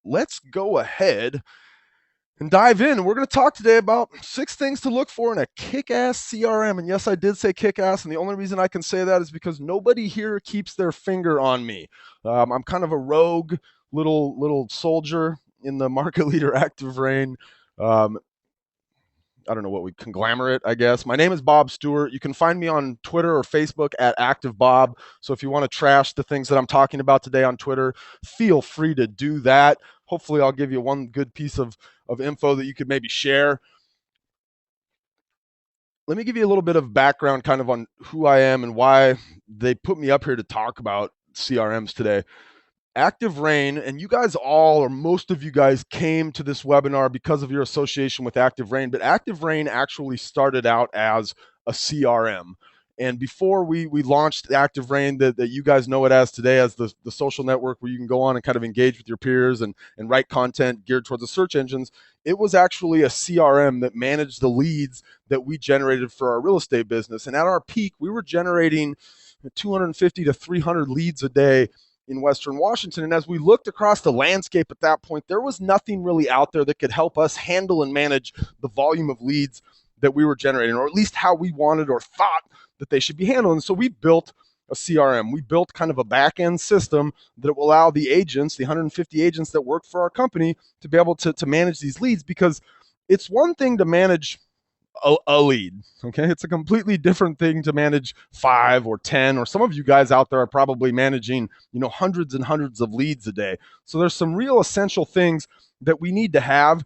let's go ahead and dive in. We're going to talk today about 6 things to look for in a kick-ass CRM. And yes, I did say kick-ass, and the only reason I can say that is because nobody here keeps their finger on me. I'm kind of a rogue little soldier in the market leader ActiveRain. I don't know what we conglomerate, I guess. My name is Bob Stewart. You can find me on Twitter or Facebook at ActiveBob. So if you want to trash the things that I'm talking about today on Twitter, feel free to do that. Hopefully I'll give you one good piece of info that you could maybe share. Let me give you a little bit of background kind of on who I am and why they put me up here to talk about CRMs today. ActiveRain, and you guys all, or most of you guys, came to this webinar because of your association with ActiveRain, but ActiveRain actually started out as a CRM. And before we launched ActiveRain, that you guys know it as today, as the social network where you can go on and kind of engage with your peers and write content geared towards the search engines, it was actually a CRM that managed the leads that we generated for our real estate business. And at our peak, we were generating 250 to 300 leads a day in Western Washington. And as we looked across the landscape at that point, there was nothing really out there that could help us handle and manage the volume of leads that we were generating, or at least how we wanted or thought that they should be handled. And so we built a CRM. We built kind of a back-end system that will allow the agents, the 150 agents that work for our company, to be able to manage these leads, because it's one thing to manage a lead. Okay. It's a completely different thing to manage 5 or 10, or some of you guys out there are probably managing, hundreds and hundreds of leads a day. So there's some real essential things that we need to have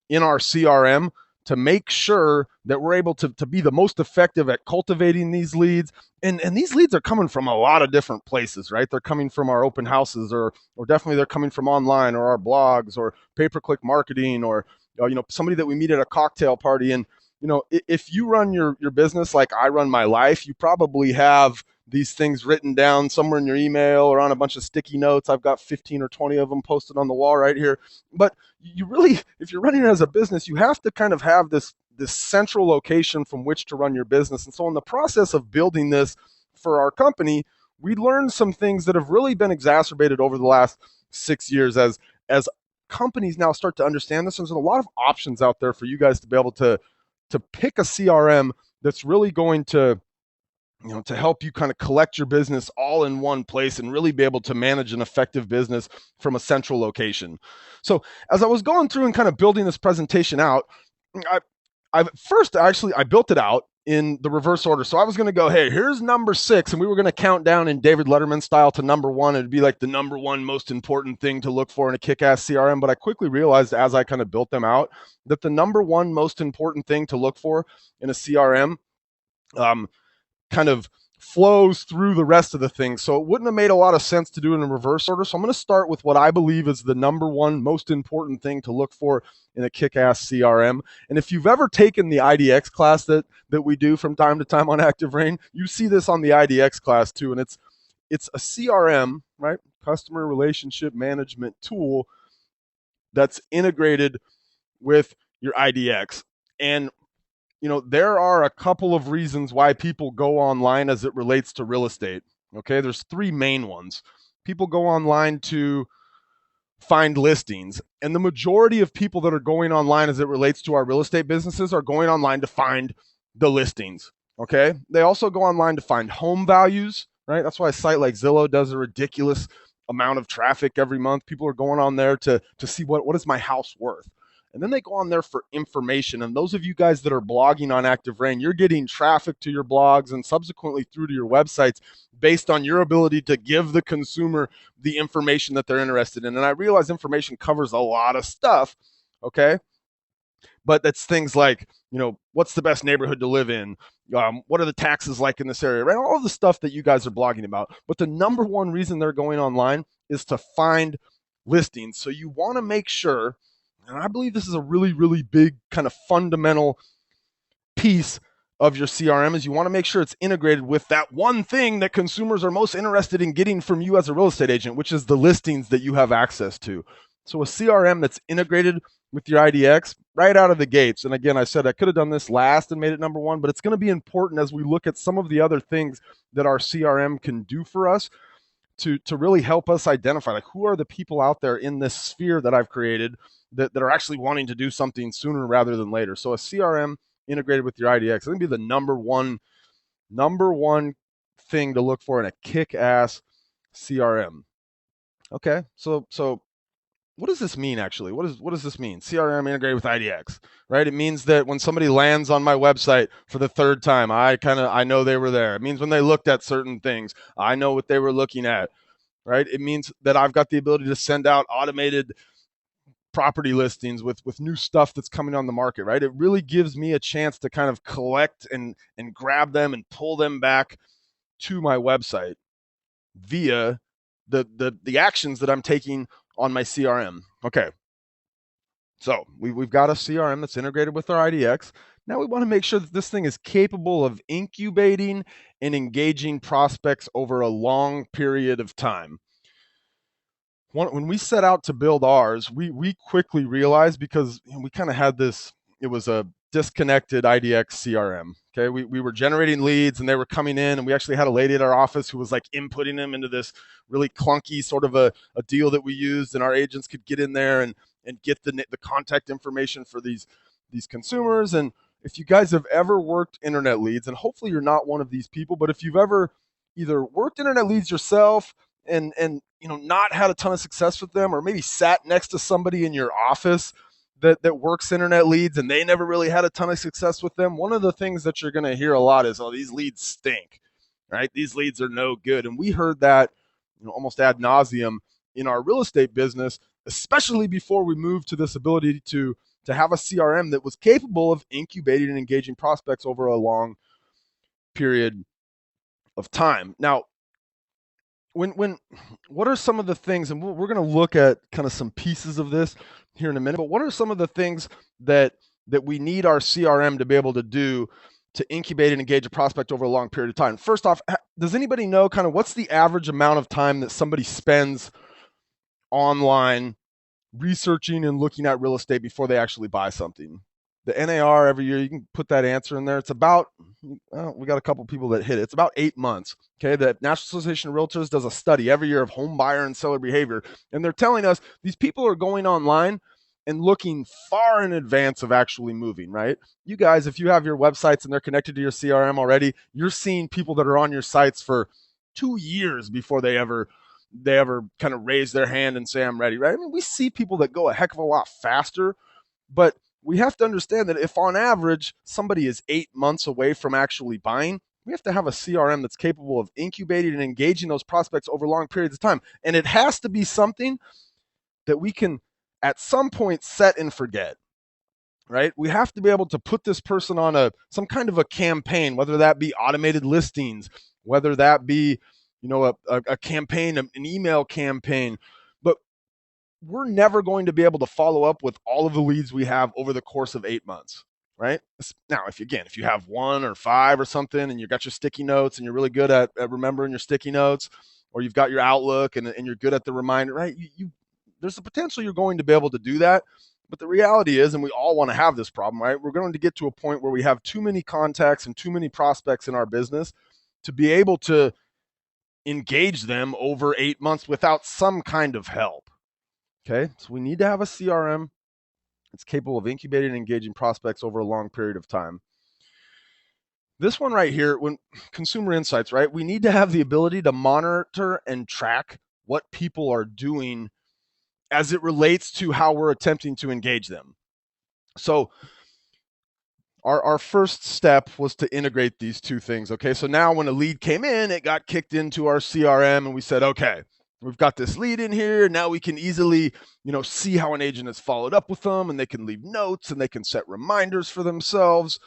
in our CRM to make sure that we're able to be the most effective at cultivating these leads. And these leads are coming from a lot of different places, right? They're coming from our open houses, or definitely they're coming from online, or our blogs, or pay-per-click marketing, or somebody that we meet at a cocktail party. And if you run your business like I run my life, you probably have these things written down somewhere in your email or on a bunch of sticky notes. I've got 15 or 20 of them posted on the wall right here. But you really, if you're running it as a business, you have to kind of have this central location from which to run your business. And so in the process of building this for our company, we learned some things that have really been exacerbated over the last 6 years as companies now start to understand this. There's a lot of options out there for you guys to be able to pick a CRM that's really going to help you kind of collect your business all in one place and really be able to manage an effective business from a central location. So as I was going through and kind of building this presentation out, I built it out in the reverse order. So I was going to go, hey, here's number 6, and we were going to count down in David Letterman style to number 1. It'd be like the number 1 most important thing to look for in a kick-ass CRM. But I quickly realized as I kind of built them out that the number 1 most important thing to look for in a CRM kind of flows through the rest of the things. So it wouldn't have made a lot of sense to do it in reverse order. So I'm going to start with what I believe is the number 1 most important thing to look for in a kick-ass CRM. And if you've ever taken the IDX class that we do from time to time on ActiveRain, you see this on the IDX class too. And it's a CRM, right? Customer relationship management tool that's integrated with your IDX. And there are a couple of reasons why people go online as it relates to real estate. Okay, there's 3 main ones. People go online to find listings, and the majority of people that are going online as it relates to our real estate businesses are going online to find the listings. Okay, they also go online to find home values, right? That's why a site like Zillow does a ridiculous amount of traffic every month. People are going on there to see what is my house worth. And then they go on there for information. And those of you guys that are blogging on ActiveRain, you're getting traffic to your blogs and subsequently through to your websites based on your ability to give the consumer the information that they're interested in. And I realize information covers a lot of stuff, okay? But that's things like, what's the best neighborhood to live in? What are the taxes like in this area, right? All of the stuff that you guys are blogging about. But the number 1 reason they're going online is to find listings. So you want to make sure, and I believe this is a really, really big kind of fundamental piece of your CRM, is you want to make sure it's integrated with that one thing that consumers are most interested in getting from you as a real estate agent, which is the listings that you have access to. So a CRM that's integrated with your IDX right out of the gates. And again, I said I could have done this last and made it number 1, but it's going to be important as we look at some of the other things that our CRM can do for us. to really help us identify, like, who are the people out there in this sphere that I've created that are actually wanting to do something sooner rather than later. So a CRM integrated with your IDX, I think, be the number one thing to look for in a kick-ass CRM. Okay, so what does this mean actually? What does this mean? CRM integrated with IDX, right? It means that when somebody lands on my website for the third time, I know they were there. It means when they looked at certain things, I know what they were looking at, right? It means that I've got the ability to send out automated property listings with new stuff that's coming on the market, right? It really gives me a chance to kind of collect and grab them and pull them back to my website via the actions that I'm taking on my CRM. Okay, so we've got a CRM that's integrated with our IDX. Now we want to make sure that this thing is capable of incubating and engaging prospects over a long period of time. When we set out to build ours, we quickly realized, because we kind of had this, it was a disconnected IDX CRM. Okay, we were generating leads and they were coming in, and we actually had a lady at our office who was like inputting them into this really clunky sort of a deal that we used, and our agents could get in there and get the contact information for these consumers. And if you guys have ever worked internet leads, and hopefully you're not one of these people, but if you've ever either worked internet leads yourself and not had a ton of success with them, or maybe sat next to somebody in your office that works internet leads and they never really had a ton of success with them, one of the things that you're going to hear a lot is, oh, these leads stink, right? These leads are no good. And we heard that almost ad nauseum in our real estate business, especially before we moved to this ability to have a CRM that was capable of incubating and engaging prospects over a long period of time. Now, when what are some of the things, and we're going to look at kind of some pieces of this here in a minute, but what are some of the things that we need our CRM to be able to do to incubate and engage a prospect over a long period of time? First off, does anybody know kind of what's the average amount of time that somebody spends online researching and looking at real estate before they actually buy something? The NAR every year, you can put that answer in there. It's about, we got a couple people that hit it. It's about 8 months. Okay, the National Association of Realtors does a study every year of home buyer and seller behavior, and they're telling us these people are going online and looking far in advance of actually moving, right? You guys, if you have your websites and they're connected to your CRM already, you're seeing people that are on your sites for 2 years before they ever kind of raise their hand and say, I'm ready, right? I mean, we see people that go a heck of a lot faster, but we have to understand that if on average somebody is 8 months away from actually buying, we have to have a CRM that's capable of incubating and engaging those prospects over long periods of time. And it has to be something that we can at some point set and forget, right? We have to be able to put this person on some kind of a campaign, whether that be automated listings, whether that be, a campaign, an email campaign. But we're never going to be able to follow up with all of the leads we have over the course of 8 months, right? Now, if you have 1 or 5 or something, and you've got your sticky notes and you're really good at remembering your sticky notes, or you've got your Outlook and you're good at the reminder, right? There's the potential you're going to be able to do that. But the reality is, and we all want to have this problem, right? We're going to get to a point where we have too many contacts and too many prospects in our business to be able to engage them over 8 months without some kind of help. Okay, so we need to have a CRM that's capable of incubating and engaging prospects over a long period of time. This one right here, when consumer insights, right? We need to have the ability to monitor and track what people are doing as it relates to how we're attempting to engage them. So our first step was to integrate these two things. Okay, so now when a lead came in, it got kicked into our CRM, and we said, okay, we've got this lead in here. Now we can easily, see how an agent has followed up with them, and they can leave notes and they can set reminders for themselves.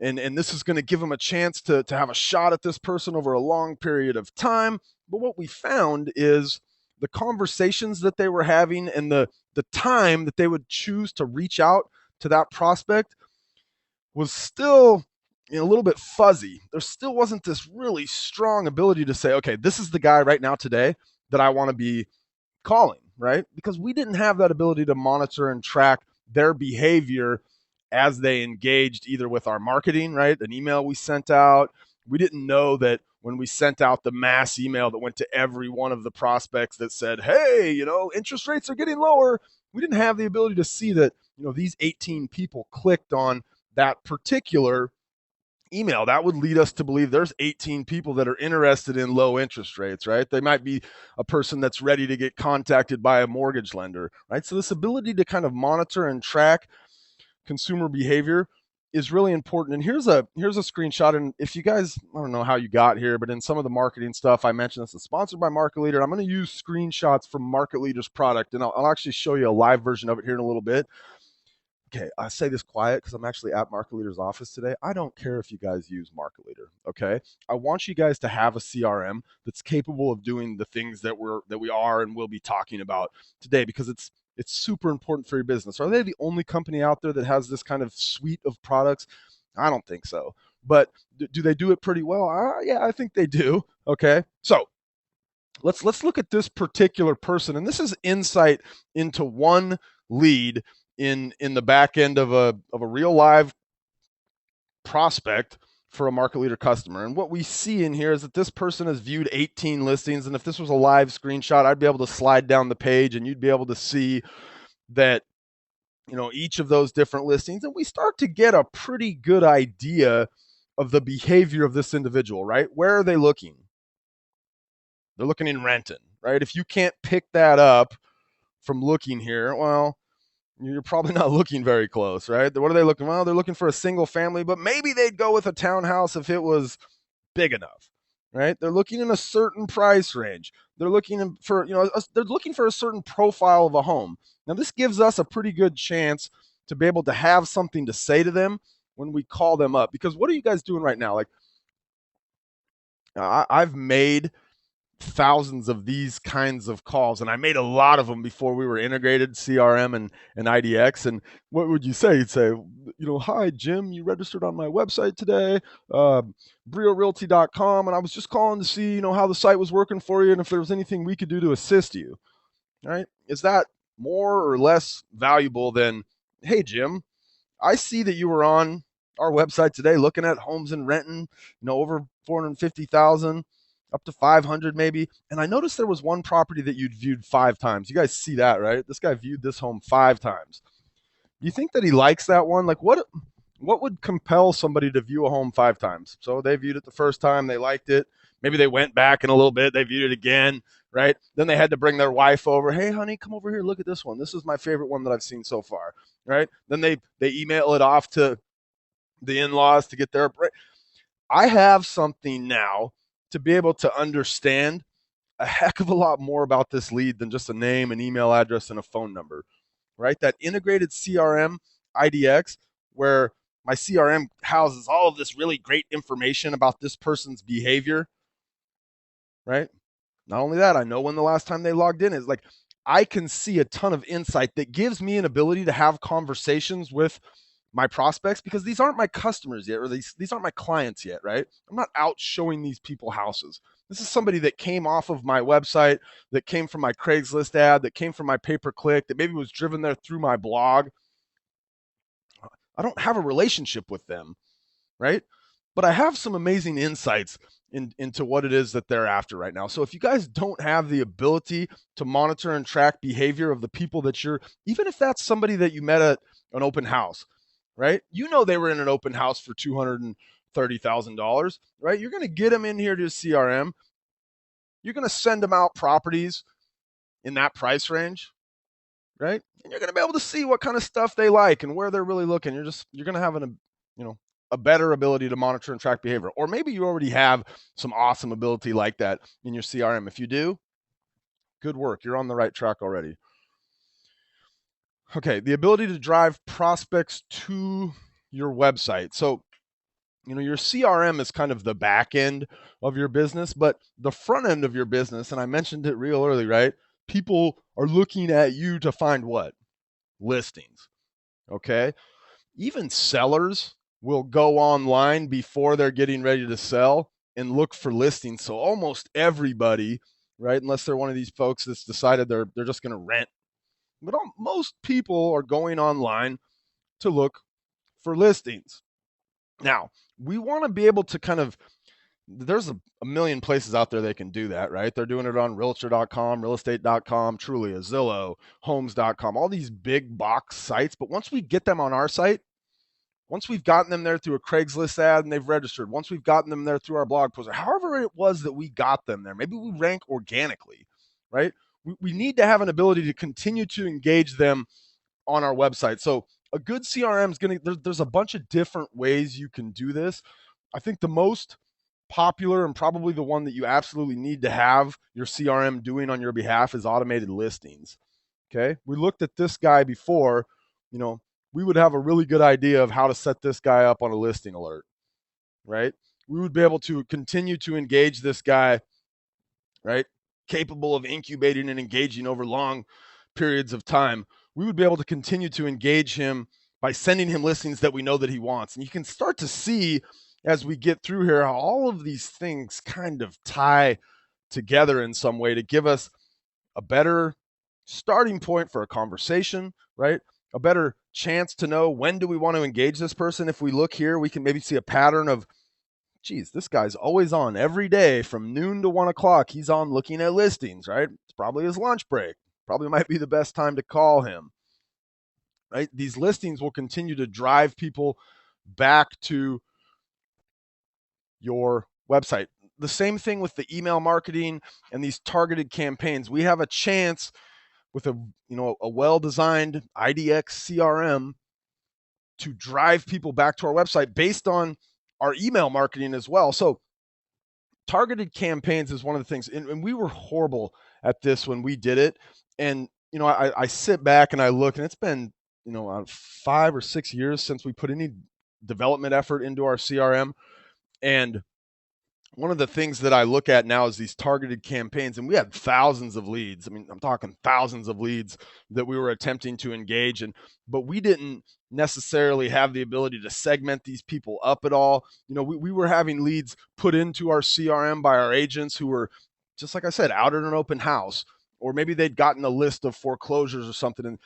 And this is going to give them a chance to have a shot at this person over a long period of time. But what we found is the conversations that they were having and the time that they would choose to reach out to that prospect was still a little bit fuzzy. There still wasn't this really strong ability to say, okay, this is the guy right now today that I want to be calling, right? Because we didn't have that ability to monitor and track their behavior as they engaged either with our marketing, right? An email we sent out. We didn't know that when we sent out the mass email that went to every one of the prospects that said, hey, interest rates are getting lower. We didn't have the ability to see that, these 18 people clicked on that particular email. That would lead us to believe there's 18 people that are interested in low interest rates, right? They might be a person that's ready to get contacted by a mortgage lender, right? So this ability to kind of monitor and track consumer behavior is really important. And here's a screenshot. And if you guys, I don't know how you got here, but in some of the marketing stuff, I mentioned this is sponsored by Market Leader. I'm going to use screenshots from Market Leader's product, and I'll actually show you a live version of it here in a little bit. Okay, I say this quiet because I'm actually at Market Leader's office today. I don't care if you guys use Market Leader, okay? I want you guys to have a CRM that's capable of doing the things that we are and will be talking about today, because it's super important for your business. Are they the only company out there that has this kind of suite of products? I don't think so. But do they do it pretty well? Yeah, I think they do. Okay, so let's look at this particular person, and this is insight into one lead in the back end of a real live prospect for a Market Leader customer. And what we see in here is that this person has viewed 18 listings, and if this was a live screenshot, I'd be able to slide down the page and you'd be able to see that each of those different listings, and we start to get a pretty good idea of the behavior of this individual, right? Where are they looking? They're looking in Renton, right? If you can't pick that up from looking here, well, you're probably not looking very close, right? What are they looking? Well, they're looking for a single family, but maybe they'd go with a townhouse if it was big enough, right? They're looking in a certain price range. They're looking for, they're looking for a certain profile of a home. Now, this gives us a pretty good chance to be able to have something to say to them when we call them up. Because what are you guys doing right now? Like, I've made thousands of these kinds of calls, and I made a lot of them before we were integrated CRM and IDX. And what would you say? You'd say, hi Jim, you registered on my website today, briorealty.com, and I was just calling to see how the site was working for you and if there was anything we could do to assist you. All right, is that more or less valuable than, hey Jim, I see that you were on our website today looking at homes in Renton, over 450,000 up to 500 maybe. And I noticed there was one property that you'd viewed 5 times. You guys see that, right? This guy viewed this home 5 times. Do you think that he likes that one? Like what would compel somebody to view a home 5 times? So they viewed it the first time, they liked it. Maybe they went back in a little bit, they viewed it again, right? Then they had to bring their wife over. Hey, honey, come over here, look at this one. This is my favorite one that I've seen so far, right? Then they email it off to the in-laws to get their. I have something now to be able to understand a heck of a lot more about this lead than just a name, an email address, and a phone number, right? That integrated CRM IDX, where my CRM houses all of this really great information about this person's behavior, right? Not only that, I know when the last time they logged in is. Like, I can see a ton of insight that gives me an ability to have conversations with my prospects, because these aren't my customers yet, or these aren't my clients yet, right? I'm not out showing these people houses. This is somebody that came off of my website, that came from my Craigslist ad, that came from my pay-per-click, that maybe was driven there through my blog. I don't have a relationship with them, right? But I have some amazing insights into what it is that they're after right now. So if you guys don't have the ability to monitor and track behavior of the people that you're, even if that's somebody that you met at an open house, right? They were in an open house for $230,000, right? You're going to get them in here to CRM. You're going to send them out properties in that price range, right? And you're going to be able to see what kind of stuff they like and where they're really looking. You're going to have a better ability to monitor and track behavior. Or maybe you already have some awesome ability like that in your CRM. If you do, good work. You're on the right track already. Okay, the ability to drive prospects to your website. So, your CRM is kind of the back end of your business, but the front end of your business, and I mentioned it real early, right? People are looking at you to find what? Listings. Okay? Even sellers will go online before they're getting ready to sell and look for listings. So almost everybody, right, unless they're one of these folks that's decided they're just going to rent, but most people are going online to look for listings. Now, we want to be able to kind of there's a million places out there they can do that, right? They're doing it on realtor.com, realestate.com, Trulia, Zillow, homes.com, all these big box sites. But once we get them on our site, once we've gotten them there through a Craigslist ad and they've registered, once we've gotten them there through our blog post, or however it was that we got them there, maybe we rank organically, right? We need to have an ability to continue to engage them on our website. So a good CRM is going to, there's a bunch of different ways you can do this. I think the most popular and probably the one that you absolutely need to have your CRM doing on your behalf is automated listings. Okay. We looked at this guy before, you know, we would have a really good idea of how to set this guy up on a listing alert, right? We would be able to continue to engage this guy, right? Capable of incubating and engaging over long periods of time. We would be able to continue to engage him by sending him listings that we know that he wants. And you can start to see as we get through here how all of these things kind of tie together in some way to give us a better starting point for a conversation, right? A better chance to know when do we want to engage this person. If we look here, we can maybe see a pattern of, geez, this guy's always on every day from noon to 1 o'clock. He's on looking at listings, right? It's probably his lunch break. Probably might be the best time to call him, right? These listings will continue to drive people back to your website. The same thing with the email marketing and these targeted campaigns. We have a chance with a well-designed IDX CRM to drive people back to our website based on our email marketing as well. So targeted campaigns is one of the things, and we were horrible at this when we did it. And I sit back and I look, and it's been 5 or 6 years since we put any development effort into our CRM. And one of the things that I look at now is these targeted campaigns, and we had thousands of leads. I mean, I'm talking thousands of leads that we were attempting to engage in, but we didn't necessarily have the ability to segment these people up at all. We were having leads put into our CRM by our agents who were, just like I said, out at an open house, or maybe they'd gotten a list of foreclosures or something, and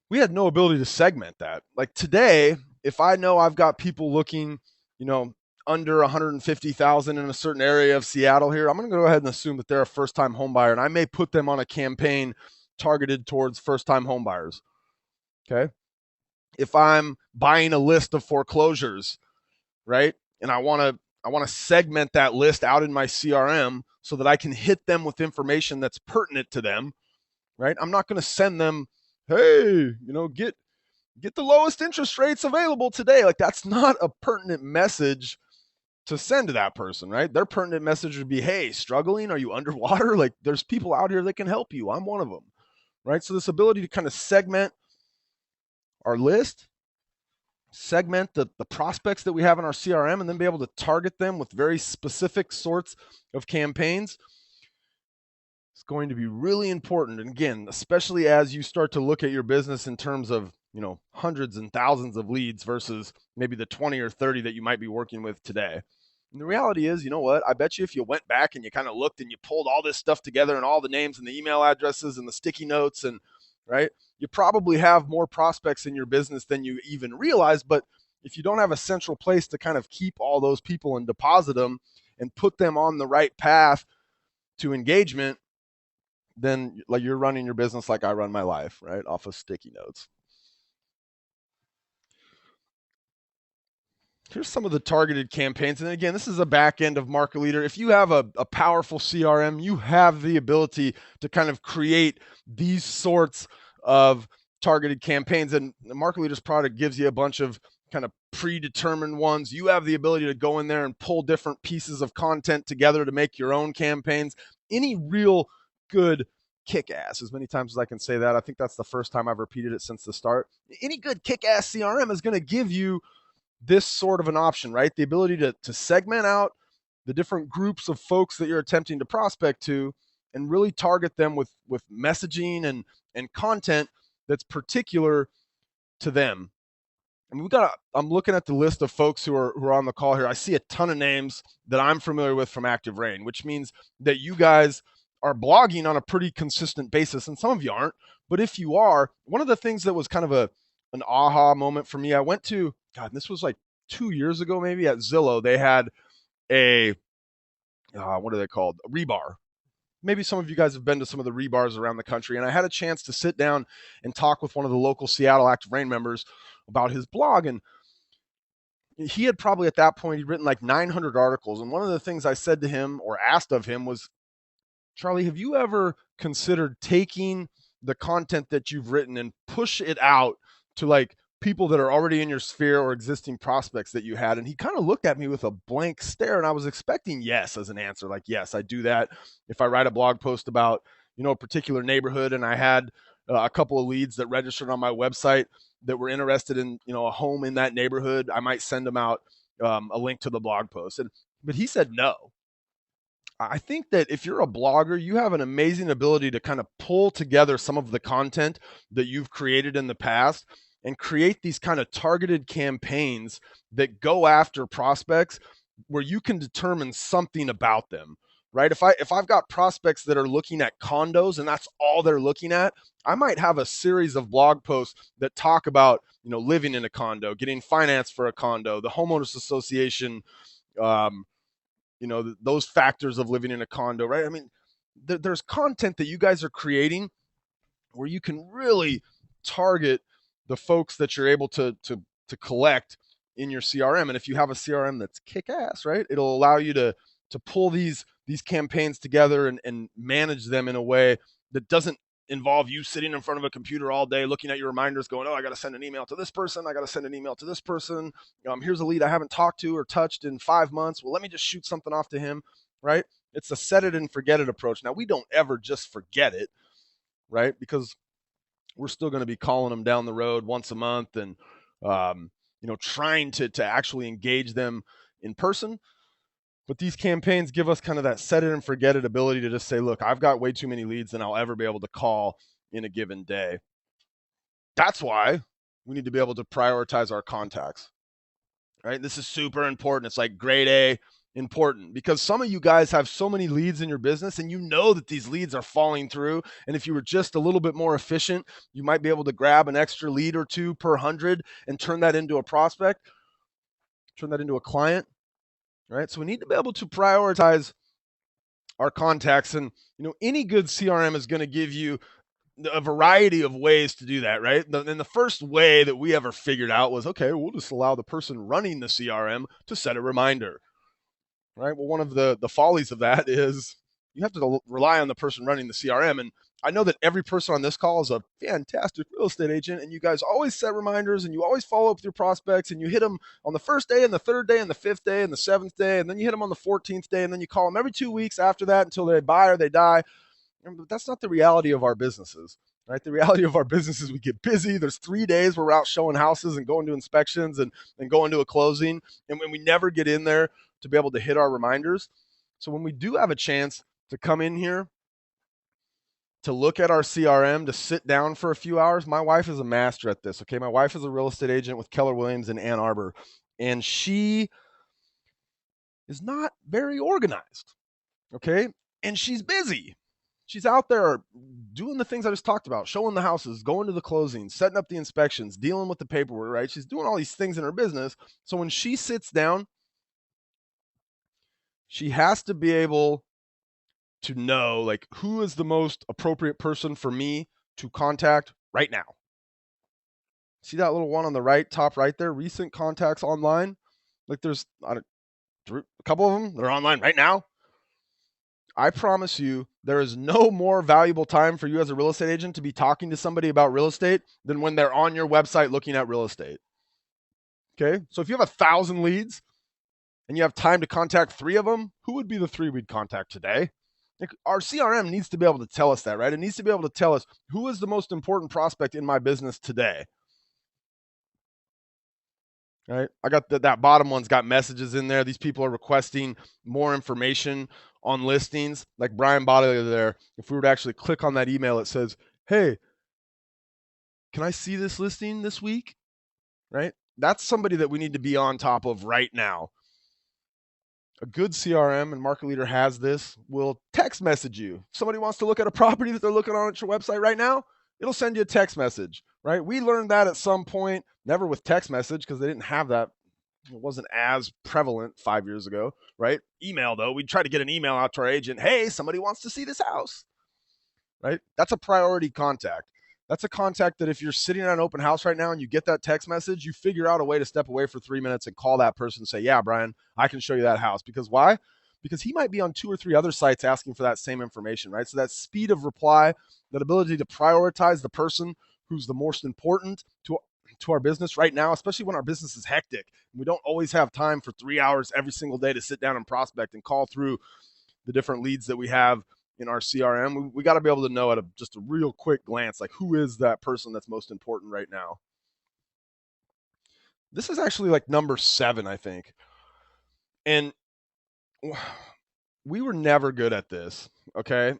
we had no ability to segment that. Like today, if I know I've got people looking, under 150,000 in a certain area of Seattle here, I'm going to go ahead and assume that they're a first-time home buyer, and I may put them on a campaign targeted towards first-time home buyers. Okay. If I'm buying a list of foreclosures, right, and I want to segment that list out in my CRM so that I can hit them with information that's pertinent to them, right? I'm not going to send them, hey, get the lowest interest rates available today. Like, that's not a pertinent message to send to that person, right? Their pertinent message would be, hey, struggling? Are you underwater? Like, there's people out here that can help you. I'm one of them, right? So this ability to kind of segment our list, segment the prospects that we have in our CRM, and then be able to target them with very specific sorts of campaigns, it's going to be really important. And again, especially as you start to look at your business in terms of, hundreds and thousands of leads versus maybe the 20 or 30 that you might be working with today. And the reality is, I bet you if you went back and you kind of looked and you pulled all this stuff together and all the names and the email addresses and the sticky notes and, right, you probably have more prospects in your business than you even realize. But if you don't have a central place to kind of keep all those people and deposit them and put them on the right path to engagement, then like you're running your business like I run my life, right, off of sticky notes. Here's some of the targeted campaigns. And again, this is a back end of Market Leader. If you have a powerful CRM, you have the ability to kind of create these sorts of targeted campaigns. And the Market Leader's product gives you a bunch of kind of predetermined ones. You have the ability to go in there and pull different pieces of content together to make your own campaigns. Any real good kick-ass, as many times as I can say that, I think that's the first time I've repeated it since the start. Any good kick-ass CRM is going to give you this sort of an option, right? The ability to segment out the different groups of folks that you're attempting to prospect to and really target them with messaging and content that's particular to them. And I'm looking at the list of folks who are on the call here. I see a ton of names that I'm familiar with from ActiveRain, which means that you guys are blogging on a pretty consistent basis, and some of you aren't. But if you are, one of the things that was kind of an aha moment for me, I went to, God, this was like 2 years ago maybe, at Zillow. They had a what are they called? A rebar. Maybe some of you guys have been to some of the rebars around the country, and I had a chance to sit down and talk with one of the local Seattle ActiveRain members about his blog. And he had probably at that point, he'd written like 900 articles. And one of the things I said to him or asked of him was, Charlie, have you ever considered taking the content that you've written and push it out to like people that are already in your sphere or existing prospects that you had? And he kind of looked at me with a blank stare, and I was expecting yes as an answer. Like, yes, I do that. If I write a blog post about, a particular neighborhood and I had a couple of leads that registered on my website that were interested in, a home in that neighborhood, I might send them out a link to the blog post. But he said no. I think that if you're a blogger, you have an amazing ability to kind of pull together some of the content that you've created in the past and create these kind of targeted campaigns that go after prospects where you can determine something about them, right? If I've got prospects that are looking at condos and that's all they're looking at, I might have a series of blog posts that talk about, living in a condo, getting financed for a condo, the homeowners association, those factors of living in a condo, right? I mean, there's content that you guys are creating where you can really target the folks that you're able to collect in your CRM. And if you have a CRM that's kick-ass, right, it'll allow you to pull these campaigns together and manage them in a way that doesn't involve you sitting in front of a computer all day looking at your reminders going, oh, I got to send an email to this person, I got to send an email to this person, here's a lead I haven't talked to or touched in 5 months, well, let me just shoot something off to him, right? It's a set it and forget it approach. Now, we don't ever just forget it, right? Because we're still going to be calling them down the road once a month and trying to actually engage them in person. But these campaigns give us kind of that set it and forget it ability to just say, look, I've got way too many leads than I'll ever be able to call in a given day. That's why we need to be able to prioritize our contacts, right? This is super important. It's like grade A important because some of you guys have so many leads in your business and you know that these leads are falling through. And if you were just a little bit more efficient, you might be able to grab an extra lead or two per 100 and turn that into a prospect, turn that into a client. Right? So we need to be able to prioritize our contacts. And, any good CRM is going to give you a variety of ways to do that, right? And the first way that we ever figured out was, okay, we'll just allow the person running the CRM to set a reminder, right? Well, one of the follies of that is you have to rely on the person running the CRM. And I know that every person on this call is a fantastic real estate agent, and you guys always set reminders and you always follow up with your prospects and you hit them on the first day and the third day and the fifth day and the seventh day, and then you hit them on the 14th day, and then you call them every 2 weeks after that until they buy or they die. But that's not the reality of our businesses, right? The reality of our business is we get busy. There's 3 days where we're out showing houses and going to inspections and going to a closing, and when we never get in there to be able to hit our reminders. So when we do have a chance to come in here, to look at our CRM, to sit down for a few hours. My wife is a master at this, okay? My wife is a real estate agent with Keller Williams in Ann Arbor, and she is not very organized, okay? And she's busy. She's out there doing the things I just talked about, showing the houses, going to the closings, setting up the inspections, dealing with the paperwork, right? She's doing all these things in her business. So when she sits down, she has to be able to know like who is the most appropriate person for me to contact right now. See that little one on the right, top right there, recent contacts online? Like there's a couple of them that are online right now. I promise you there is no more valuable time for you as a real estate agent to be talking to somebody about real estate than when they're on your website looking at real estate. Okay? So if you have 1,000 leads and you have time to contact 3 of them, who would be the 3 we'd contact today? Our CRM needs to be able to tell us that, right? It needs to be able to tell us who is the most important prospect in my business today. Right? I got that bottom one's got messages in there. These people are requesting more information on listings. Like Brian Bodley there, if we were to actually click on that email, it says, hey, can I see this listing this week? Right? That's somebody that we need to be on top of right now. A good CRM, and Market Leader has this, will text message you. If somebody wants to look at a property that they're looking on at your website right now, it'll send you a text message, right? We learned that at some point, never with text message because they didn't have that It wasn't as prevalent 5 years ago, right? Email, though, we'd try to get an email out to our agent. Hey, somebody wants to see this house, right? That's a priority contact. That's a contact that if you're sitting at an open house right now and you get that text message, you figure out a way to step away for 3 minutes and call that person and say, yeah, Brian, I can show you that house. Because why? Because he might be on 2 or 3 other sites asking for that same information, right? So that speed of reply, that ability to prioritize the person who's the most important to our business right now, especially when our business is hectic. We don't always have time for 3 hours every single day to sit down and prospect and call through the different leads that we have in our CRM. We got to be able to know at just a real quick glance, like who is that person that's most important right now. This is actually like number 7, I think. And we were never good at this, okay?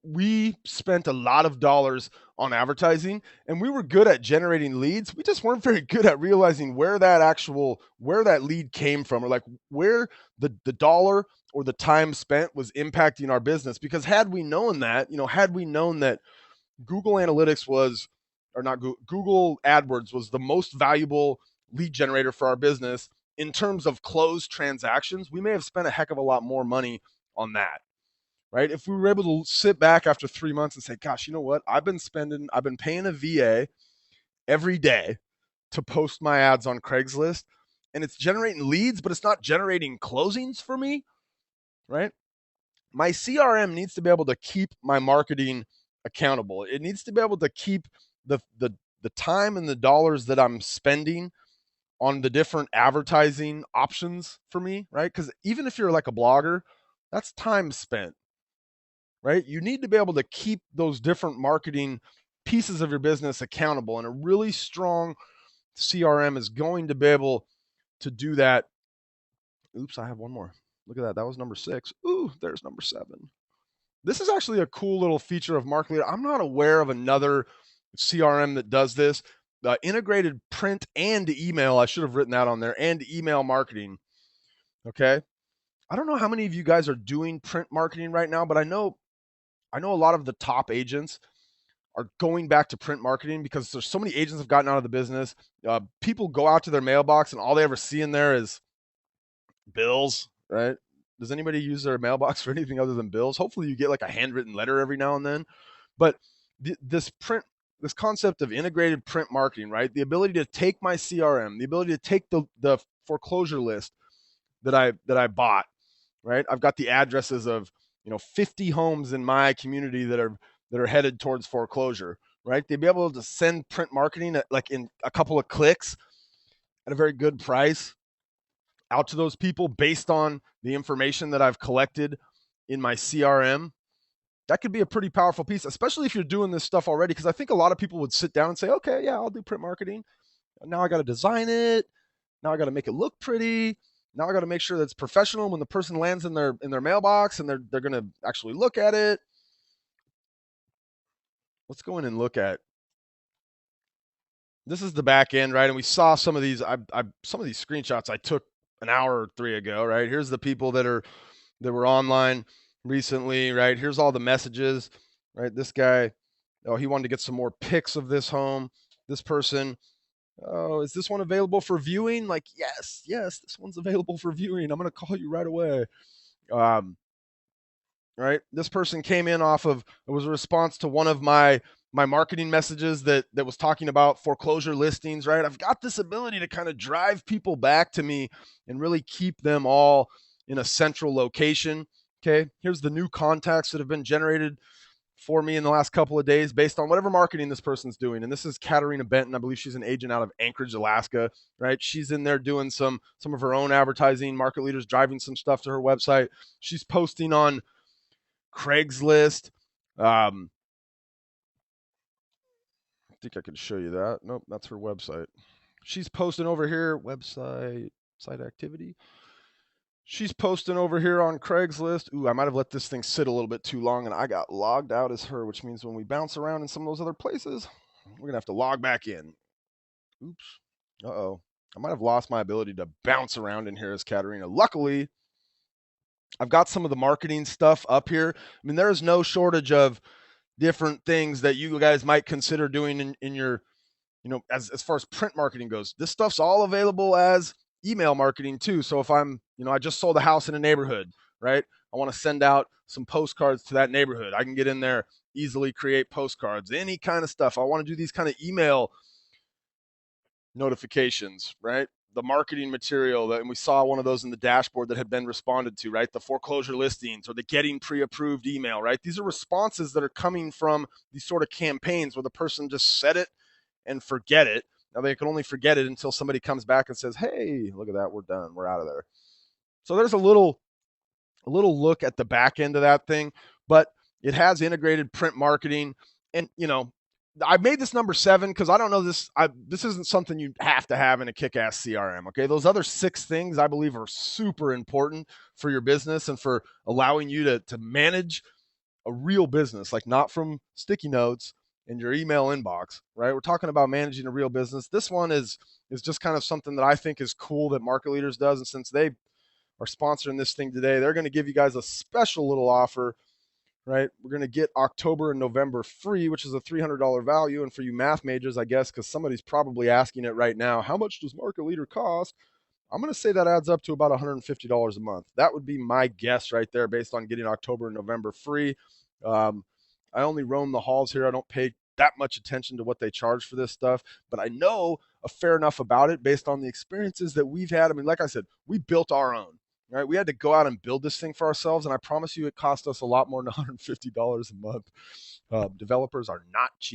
We spent a lot of dollars on advertising and we were good at generating leads. We just weren't very good at realizing where that lead came from, or like where the dollar or the time spent was impacting our business. Because had we known that, Google Analytics was, or not Google AdWords was the most valuable lead generator for our business in terms of closed transactions, we may have spent a heck of a lot more money on that. Right? If we were able to sit back after 3 months and say, gosh, you know what? I've been paying a VA every day to post my ads on Craigslist, and it's generating leads, but it's not generating closings for me, right? My CRM needs to be able to keep my marketing accountable. It needs to be able to keep the time and the dollars that I'm spending on the different advertising options for me, right? Because even if you're like a blogger, that's time spent, right? You need to be able to keep those different marketing pieces of your business accountable. And a really strong CRM is going to be able to do that. Oops, I have one more. Look at that. That was number 6. Ooh, there's number 7. This is actually a cool little feature of Market Leader. I'm not aware of another CRM that does this. Integrated print and email. I should have written that on there. And email marketing. Okay. I don't know how many of you guys are doing print marketing right now, but I know a lot of the top agents are going back to print marketing because there's so many agents have gotten out of the business. People go out to their mailbox and all they ever see in there is bills, right? Does anybody use their mailbox for anything other than bills? Hopefully you get like a handwritten letter every now and then. But this concept of integrated print marketing, right? The ability to take my CRM, the ability to take the foreclosure list that I bought, right? I've got the addresses of 50 homes in my community that are headed towards foreclosure, right? They'd be able to send print marketing like in a couple of clicks at a very good price out to those people based on the information that I've collected in my CRM. That could be a pretty powerful piece, especially if you're doing this stuff already. Because I think a lot of people would sit down and say, okay, yeah, I'll do print marketing. Now I got to design it. Now I got to make it look pretty. Now I got to make sure that it's professional when the person lands in their mailbox and they're going to actually look at it. Let's go in and look at. This is the back end, right? And we saw some of these. Some of these screenshots I took an hour or 3 ago, right? Here's the people that were online recently, right? Here's all the messages, right? This guy, oh, he wanted to get some more pics of this home. This person, oh, is this one available for viewing? Like, yes, this one's available for viewing. I'm going to call you right away. Right? This person came in off of, it was a response to one of my marketing messages that was talking about foreclosure listings, right? I've got this ability to kind of drive people back to me and really keep them all in a central location. Okay. Here's the new contacts that have been generated for me in the last couple of days based on whatever marketing this person's doing. And this is Katarina Benton. I believe she's an agent out of Anchorage, Alaska, right? She's in there doing some of her own advertising. Market Leaders driving some stuff to her website. She's posting on Craigslist. I think I can show you that. Nope, that's her website. She's posting over here, site activity. She's posting over here on Craigslist. Ooh, I might have let this thing sit a little bit too long and I got logged out as her, which means when we bounce around in some of those other places, we're going to have to log back in. Oops. Uh-oh. I might have lost my ability to bounce around in here as Katarina. Luckily, I've got some of the marketing stuff up here. I mean, there is no shortage of different things that you guys might consider doing in your, as far as print marketing goes. This stuff's all available as email marketing too. So if I'm, I just sold a house in a neighborhood, right? I want to send out some postcards to that neighborhood. I can get in there, easily create postcards, any kind of stuff. I want to do these kind of email notifications, right? The marketing material that, and we saw one of those in the dashboard that had been responded to, right? The foreclosure listings or the getting pre-approved email, right? These are responses that are coming from these sort of campaigns where the person just said it and forget it. Now they can only forget it until somebody comes back and says, "Hey, look at that, we're done, we're out of there." So there's a little look at the back end of that thing, but it has integrated print marketing. And I made this number 7 because I don't know this. This isn't something you have to have in a kick-ass CRM. Okay, those other 6 things I believe are super important for your business and for allowing you to manage a real business, like not from sticky notes in your email inbox, right? We're talking about managing a real business. This one is just kind of something that I think is cool that Market Leaders does, and since they are sponsoring this thing today, they're going to give you guys a special little offer, right? We're going to get October and November free, which is a $300 value. And for you math majors, I guess, because somebody's probably asking it right now, how much does Market Leader cost? I'm going to say that adds up to about $150 a month. That would be my guess right there based on getting October and November free. I only roam the halls here. I don't pay that much attention to what they charge for this stuff, but I know a fair enough about it based on the experiences that we've had. I mean, like I said, we built our own. Right, we had to go out and build this thing for ourselves, and I promise you, it cost us a lot more than $150 a month. Developers are not cheap.